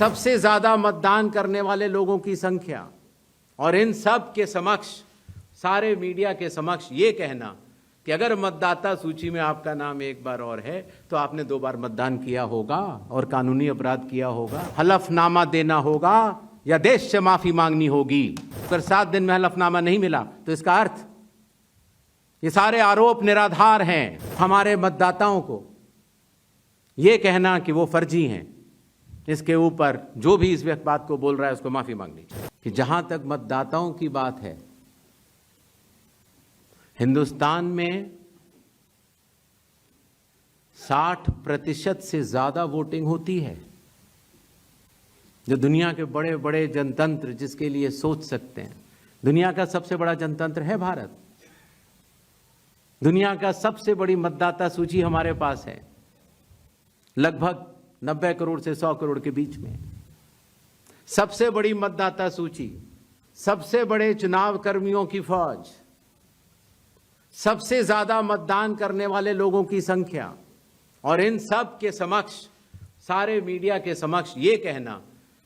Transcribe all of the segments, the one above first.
सबसे ज्यादा मतदान करने वाले लोगों की संख्या और इन सब के समक्ष, सारे मीडिया के समक्ष ये कहना कि अगर मतदाता सूची में आपका नाम एक बार और है तो आपने 2 बार मतदान किया होगा और कानूनी अपराध किया होगा, हलफनामा देना होगा या देश से माफी मांगनी होगी। अगर 7 दिन में हलफनामा नहीं मिला तो इसका अर्थ ये सारे आरोप निराधार हैं। हमारे मतदाताओं को ये कहना कि वो फर्जी हैं, इसके ऊपर जो भी इस बात को बोल रहा है उसको माफी मांगनी चाहिए। कि जहां तक मतदाताओं की बात है, हिंदुस्तान में 60% से ज्यादा वोटिंग होती है। जो दुनिया के बड़े बड़े जनतंत्र जिसके लिए सोच सकते हैं, दुनिया का सबसे बड़ा जनतंत्र है भारत। दुनिया का सबसे बड़ी मतदाता सूची हमारे पास है, लगभग 90 करोड़ से 100 करोड़ के बीच में। सबसे बड़ी मतदाता सूची, सबसे बड़े चुनाव कर्मियों की फौज, सबसे ज्यादा मतदान करने वाले लोगों की संख्या और इन सब के समक्ष, सारे मीडिया के समक्ष ये कहना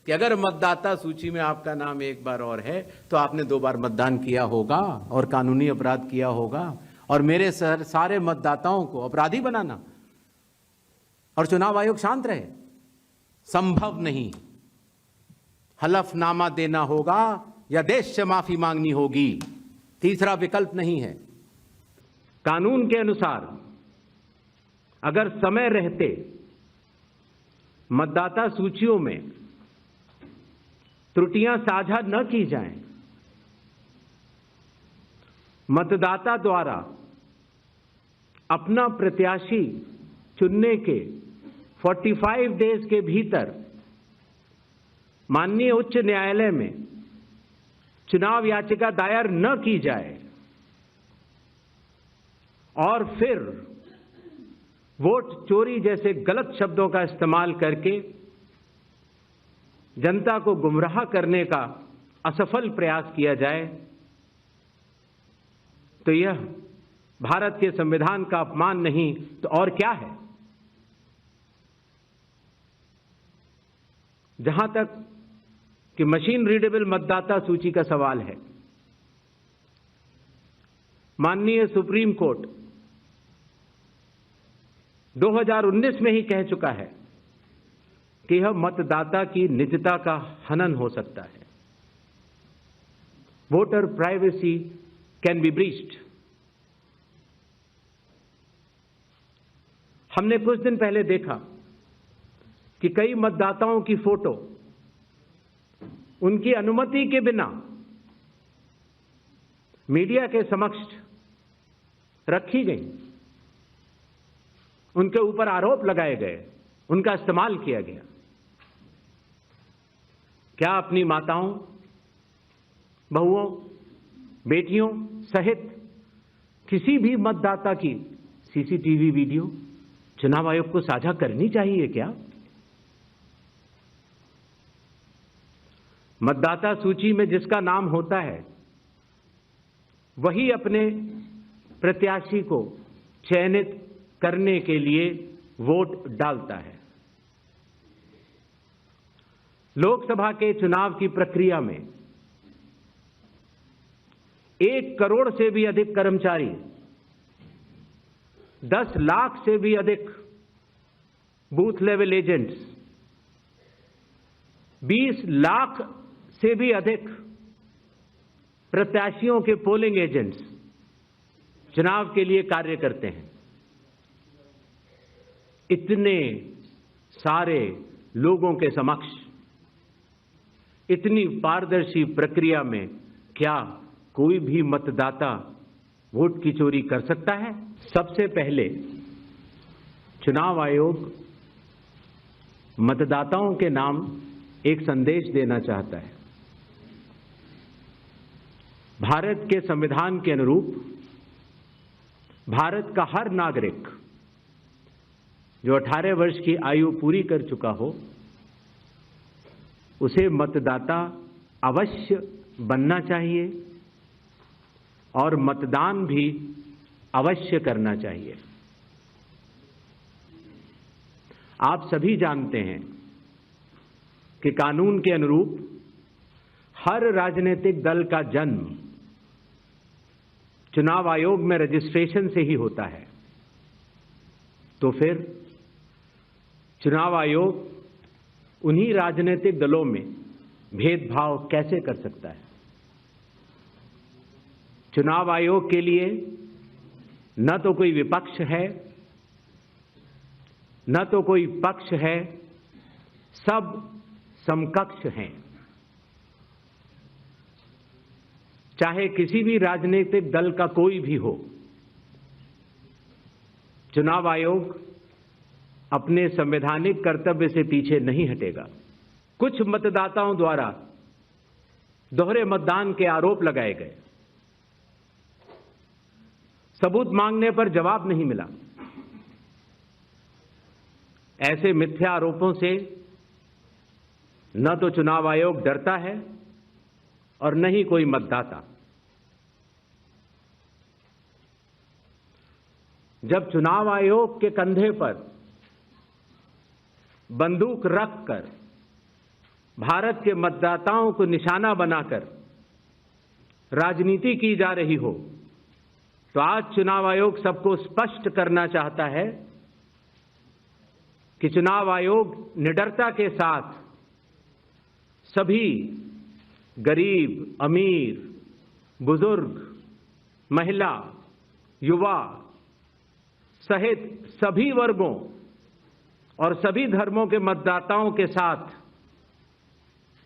कि अगर मतदाता सूची में आपका नाम एक बार और है तो आपने 2 बार मतदान किया होगा और कानूनी अपराध किया होगा, और मेरे सारे मतदाताओं को अपराधी बनाना और चुनाव आयोग शांत रहे, संभव नहीं। हलफनामा देना होगा या देश से माफी मांगनी होगी, तीसरा विकल्प नहीं है। कानून के अनुसार अगर समय रहते मतदाता सूचियों में त्रुटियां साझा न की जाएं, मतदाता द्वारा अपना प्रत्याशी चुनने के 45 डेज के भीतर माननीय उच्च न्यायालय में चुनाव याचिका दायर न की जाए और फिर वोट चोरी जैसे गलत शब्दों का इस्तेमाल करके जनता को गुमराह करने का असफल प्रयास किया जाए, तो यह भारत के संविधान का अपमान नहीं तो और क्या है। जहां तक कि मशीन रीडेबल मतदाता सूची का सवाल है, माननीय सुप्रीम कोर्ट 2019 में ही कह चुका है कि यह मतदाता की निजता का हनन हो सकता है। Voter privacy can be breached. हमने कुछ दिन पहले देखा कि कई मतदाताओं की फोटो उनकी अनुमति के बिना मीडिया के समक्ष रखी गई, उनके ऊपर आरोप लगाए गए, उनका इस्तेमाल किया गया। क्या अपनी माताओं, बहुओं, बेटियों सहित किसी भी मतदाता की सीसीटीवी वीडियो चुनाव आयोग को साझा करनी चाहिए क्या? मतदाता सूची में जिसका नाम होता है वही अपने प्रत्याशी को चयनित करने के लिए वोट डालता है। लोकसभा के चुनाव की प्रक्रिया में 1 करोड़ से भी अधिक कर्मचारी, 10 लाख से भी अधिक बूथ लेवल एजेंट्स, 20 लाख से भी अधिक प्रत्याशियों के पोलिंग एजेंट्स चुनाव के लिए कार्य करते हैं। इतने सारे लोगों के समक्ष इतनी पारदर्शी प्रक्रिया में क्या कोई भी मतदाता वोट की चोरी कर सकता है? सबसे पहले चुनाव आयोग मतदाताओं के नाम एक संदेश देना चाहता है। भारत के संविधान के अनुरूप भारत का हर नागरिक जो 18 वर्ष की आयु पूरी कर चुका हो, उसे मतदाता अवश्य बनना चाहिए और मतदान भी अवश्य करना चाहिए। आप सभी जानते हैं कि कानून के अनुरूप हर राजनीतिक दल का जन्म चुनाव आयोग में रजिस्ट्रेशन से ही होता है, तो फिर चुनाव आयोग उन्हीं राजनीतिक दलों में भेदभाव कैसे कर सकता है? चुनाव आयोग के लिए न तो कोई विपक्ष है, न तो कोई पक्ष है, सब समकक्ष हैं। चाहे किसी भी राजनीतिक दल का कोई भी हो, चुनाव आयोग अपने संवैधानिक कर्तव्य से पीछे नहीं हटेगा। कुछ मतदाताओं द्वारा दोहरे मतदान के आरोप लगाए गए, सबूत मांगने पर जवाब नहीं मिला। ऐसे मिथ्या आरोपों से न तो चुनाव आयोग डरता है और न ही कोई मतदाता। जब चुनाव आयोग के कंधे पर बंदूक रखकर भारत के मतदाताओं को निशाना बनाकर राजनीति की जा रही हो, तो आज चुनाव आयोग सबको स्पष्ट करना चाहता है कि चुनाव आयोग निडरता के साथ सभी गरीब, अमीर, बुजुर्ग, महिला, युवा सहित सभी वर्गों और सभी धर्मों के मतदाताओं के साथ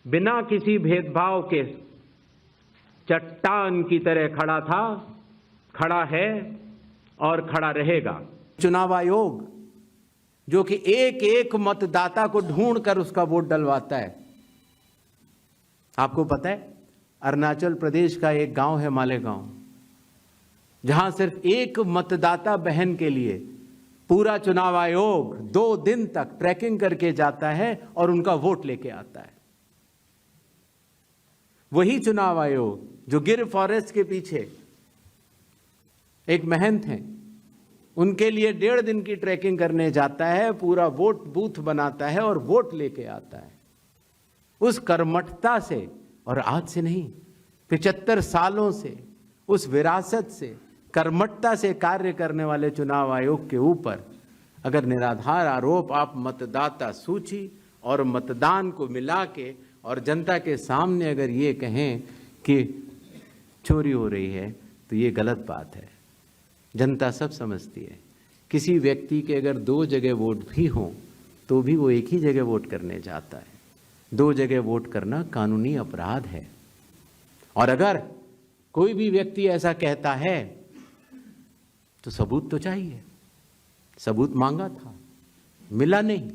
बिना किसी भेदभाव के चट्टान की तरह खड़ा था, खड़ा है और खड़ा रहेगा। चुनाव आयोग जो कि एक एक मतदाता को ढूंढकर उसका वोट डलवाता है। आपको पता है, अरुणाचल प्रदेश का एक गांव है मालेगांव, जहां सिर्फ एक मतदाता बहन के लिए पूरा चुनाव आयोग 2 दिन तक ट्रैकिंग करके जाता है और उनका वोट लेके आता है। वही चुनाव आयोग जो गिर फॉरेस्ट के पीछे एक महंत हैं, उनके लिए 1.5 दिन की ट्रैकिंग करने जाता है, पूरा वोट बूथ बनाता है और वोट लेके आता है। उस कर्मठता से, और आज से नहीं, 75 सालों से उस विरासत से, कर्मठता से कार्य करने वाले चुनाव आयोग के ऊपर अगर निराधार आरोप आप मतदाता सूची और मतदान को मिला के और जनता के सामने अगर ये कहें कि चोरी हो रही है, तो ये गलत बात है। जनता सब समझती है। किसी व्यक्ति के अगर 2 जगह वोट भी हों तो भी वो एक ही जगह वोट करने जाता है। 2 जगह वोट करना कानूनी अपराध है। और अगर कोई भी व्यक्ति ऐसा कहता है तो सबूत तो चाहिए। सबूत मांगा था, मिला नहीं।